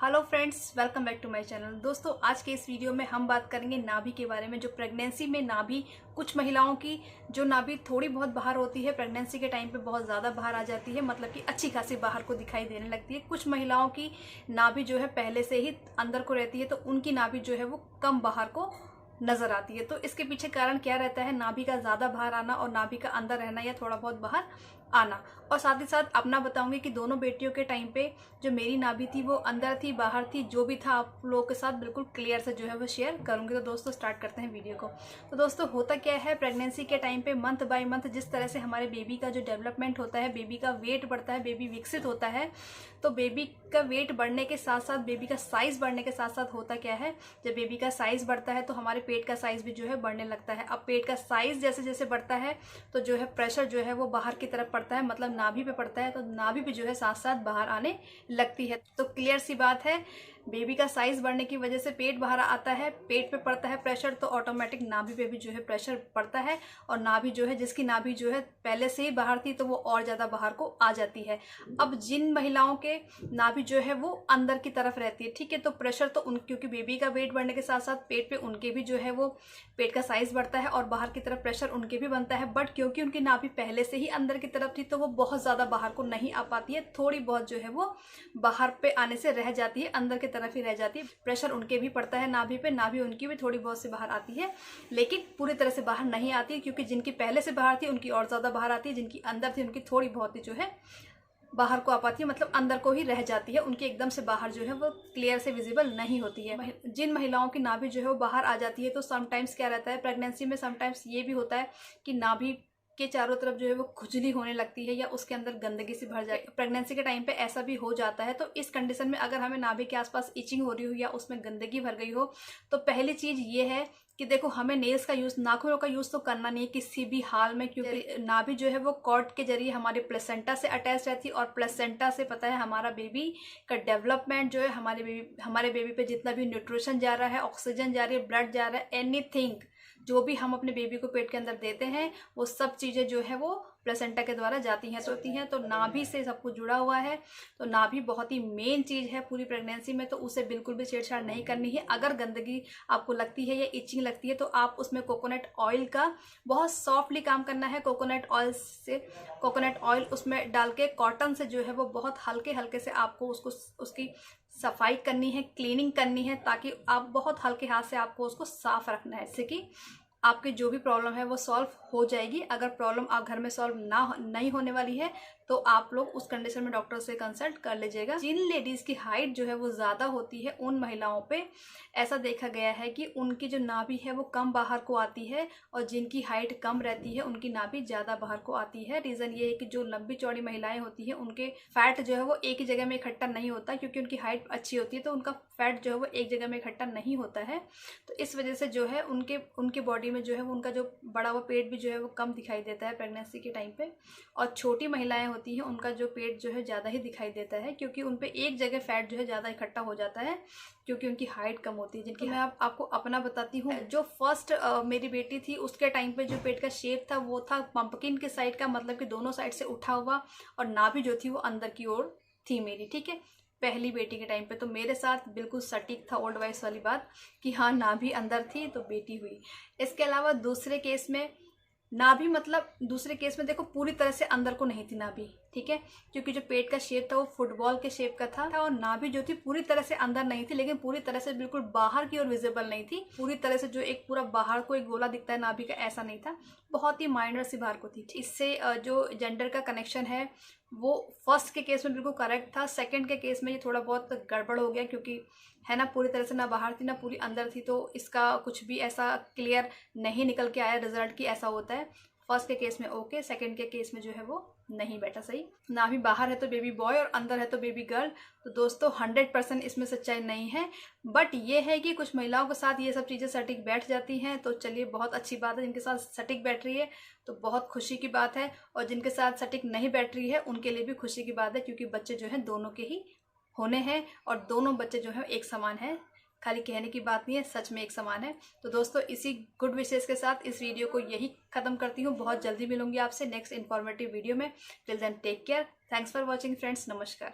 Hello friends, welcome back to my channel. दोस्तों, आज के इस वीडियो में हम बात करेंगे नाभि के बारे में। जो प्रेगनेंसी में नाभि, कुछ महिलाओं की जो नाभि थोड़ी बहुत बाहर होती है, प्रेगनेंसी के टाइम पे बहुत ज़्यादा बाहर आ जाती है, मतलब कि अच्छी खासी बाहर को दिखाई देने लगती है। कुछ महिलाओं की नाभि जो है पहले से ही अंदर को रहती है, तो उनकी नाभि जो है वो कम बाहर को नजर आती है। तो इसके पीछे कारण क्या रहता है? नाभि का ज़्यादा बाहर आना और नाभि का अंदर रहना या थोड़ा बहुत बाहर आना। और साथ ही साथ अपना बताऊंगी कि दोनों बेटियों के टाइम पे जो मेरी नाभि थी वो अंदर थी, बाहर थी, जो भी था आप लोगों के साथ बिल्कुल क्लियर से जो है वो शेयर करूंगी। तो दोस्तों स्टार्ट करते हैं वीडियो को। तो दोस्तों होता क्या है, प्रेगनेंसी के टाइम पे मंथ बाय मंथ जिस तरह से हमारे बेबी का जो डेवलपमेंट होता है, बेबी का वेट बढ़ता है, बेबी विकसित होता है, तो बेबी का वेट बढ़ने के साथ साथ बेबी का साइज बढ़ने के साथ साथ होता क्या है, जब बेबी का साइज बढ़ता है तो हमारे पेट का साइज भी जो है बढ़ने लगता है। अब पेट का साइज जैसे जैसे बढ़ता है तो जो है प्रेशर जो है वो बाहर की तरफ पड़ता है, मतलब नाभि पे पड़ता है, तो नाभि भी जो है साथ साथ बाहर आने लगती है। तो क्लियर सी बात है, बेबी का साइज बढ़ने की वजह से पेट बाहर आता है, पेट पे पड़ता है प्रेशर, तो ऑटोमेटिक नाभि पे भी जो है प्रेशर पड़ता है। और नाभि जो है, जिसकी नाभि जो है पहले से ही बाहर थी, तो वो और ज्यादा बाहर को आ जाती है। अब जिन महिलाओं के नाभि जो है वो अंदर की तरफ रहती है, ठीक है, तो प्रेशर तो उन, क्योंकि बेबी का वेट बढ़ने के साथ साथ पेट पे उनके भी जो है वो पेट का साइज बढ़ता है और बाहर की तरफ प्रेशर उनके भी बनता है। बट क्योंकि उनकी नाभि पहले से ही अंदर की तरफ थी, तो वो बहुत ज्यादा बाहर को नहीं आ पाती है, थोड़ी बहुत जो है वो बाहर पे आने से रह जाती है, अंदर की तरफ ही रह जाती है। प्रेशर उनके भी पड़ता है नाभि पे, नाभि उनकी भी थोड़ी बहुत से बाहर आती है, लेकिन पूरी तरह से बाहर नहीं आती है, क्योंकि जिनकी पहले से बाहर थी उनकी और ज्यादा बाहर आती है, जिनकी अंदर थी उनकी थोड़ी बहुत ही जो है बाहर को आ पाती है, मतलब अंदर को ही रह जाती है, उनकी एकदम से बाहर जो है वो क्लियर से विजिबल नहीं होती है। जिन महिलाओं की नाभि जो है वो बाहर आ जाती है, तो समटाइम्स क्या रहता है प्रेगनेंसी में, समटाइम्स ये भी होता है कि नाभि के चारों तरफ जो है वो खुजली होने लगती है या उसके अंदर गंदगी से भर जाए। प्रेगनेंसी के टाइम पे ऐसा भी हो जाता है। तो इस कंडीशन में अगर हमें नाभि के आसपास इचिंग हो रही हो या उसमें गंदगी भर गई हो, तो पहली चीज ये है कि देखो, हमें नेल्स का यूज, नाखूनों का यूज तो करना नहीं है किसी भी हाल में, क्योंकि नाभि जो है वो कॉर्ड के जरिए हमारे प्लेसेंटा से अटैच रहती है, और प्लेसेंटा से पता है हमारा बेबी का डेवलपमेंट जो है, हमारे बेबी पे जितना भी न्यूट्रिशन जा रहा है, ऑक्सीजन जा रही है, ब्लड जा रहा है, एनीथिंग जो भी हम अपने बेबी को पेट के अंदर देते हैं, वो सब चीजें जो है वो प्लेसेंटा के द्वारा जाती हैं। तो नाभि से सब कुछ जुड़ा हुआ है। तो नाभि बहुत ही मेन चीज है पूरी प्रेगनेंसी में, तो उसे बिल्कुल भी छेड़छाड़ नहीं करनी है। अगर गंदगी आपको लगती है या इचिंग लगती है, तो आप उसमें कोकोनट ऑयल का बहुत सॉफ्टली काम करना है। कोकोनट ऑयल उसमें डाल के कॉटन से जो है वो बहुत हल्के हल्के से आपको उसकी सफाई करनी है, क्लीनिंग करनी है, ताकि आप बहुत हल्के हाथ से आपको उसको साफ रखना है, इससे कि आपकी जो भी प्रॉब्लम है वो सॉल्व हो जाएगी। अगर प्रॉब्लम आप घर में सॉल्व नहीं होने वाली है, तो आप लोग उस कंडीशन में डॉक्टर से कंसल्ट कर लीजिएगा। जिन लेडीज की हाइट जो है वो ज्यादा होती है, उन महिलाओं पे ऐसा देखा गया है कि उनकी जो नाभि है वो कम बाहर को आती है, और जिनकी हाइट कम रहती है उनकी नाभि ज्यादा बाहर को आती है। रीजन ये है कि जो लंबी चौड़ी महिलाएं होती है, उनके फैट जो है वो एक ही जगह में इकट्ठा नहीं होता, क्योंकि उनकी हाइट अच्छी होती है, तो उनका फैट जो है वो एक जगह में इकट्ठा नहीं होता है। तो इस वजह से जो है उनके बॉडी में जो है वो उनका जो बड़ा हुआ पेट भी जो है वो कम दिखाई देता है प्रेगनेंसी के टाइम पे। और छोटी महिलाएं होती हैं, उनका जो पेट जो है ज़्यादा ही दिखाई देता है, क्योंकि उन पे एक जगह फैट जो है ज़्यादा इकट्ठा हो जाता है, क्योंकि उनकी हाइट कम होती है। जिनकी मैं आपको अपना बताती हूँ, जो फर्स्ट मेरी बेटी थी उसके टाइम पे जो पेट का शेप था वो था पंपकिन के साइड का, मतलब कि दोनों साइड से उठा हुआ, और नाभि जो थी वो अंदर की ओर थी मेरी, ठीक है, पहली बेटी के टाइम पे। तो मेरे साथ बिल्कुल सटीक था ओल्ड वाइज वाली बात कि हाँ, नाभि अंदर थी तो बेटी हुई। इसके अलावा दूसरे केस में नाभि, मतलब दूसरे केस में देखो पूरी तरह से अंदर को नहीं थी नाभि, ठीक है, क्योंकि जो पेट का शेप था वो फुटबॉल के शेप का था, और नाभि जो थी पूरी तरह से अंदर नहीं थी, लेकिन पूरी तरह से बिल्कुल बाहर की ओर विजिबल नहीं थी। पूरी तरह से जो एक पूरा बाहर को एक गोला दिखता है नाभि का, ऐसा नहीं था, बहुत ही माइनर सी बाहर को थी। इससे जो जेंडर का कनेक्शन है वो फर्स्ट के केस में बिल्कुल करेक्ट था। सेकंड के केस में ये थोड़ा बहुत गड़बड़ हो गया, क्योंकि है ना, पूरी तरह से ना बाहर थी ना पूरी अंदर थी, तो इसका कुछ भी ऐसा क्लियर नहीं निकल के आया रिजल्ट की ऐसा होता है। फर्स्ट के केस में ओके, सेकंड के केस में जो है वो नहीं बैठा सही। नाभि बाहर है तो बेबी बॉय और अंदर है तो बेबी गर्ल। तो दोस्तों 100% इसमें सच्चाई नहीं है, बट ये है कि कुछ महिलाओं के साथ ये सब चीज़ें सटीक बैठ जाती हैं। तो चलिए, बहुत अच्छी बात है, जिनके साथ सटीक बैठ रही है तो बहुत खुशी की बात है, और जिनके साथ सटीक नहीं बैठ रही है उनके लिए भी खुशी की बात है, क्योंकि बच्चे जो हैं दोनों के ही होने हैं, और दोनों बच्चे जो हैं एक समान हैं, खाली कहने की बात नहीं है, सच में एक समान है। तो दोस्तों इसी गुड विशेष के साथ इस वीडियो को यही खत्म करती हूँ। बहुत जल्दी मिलूंगी आपसे नेक्स्ट इन्फॉर्मेटिव वीडियो में। Till then take care, thanks for watching friends, नमस्कार।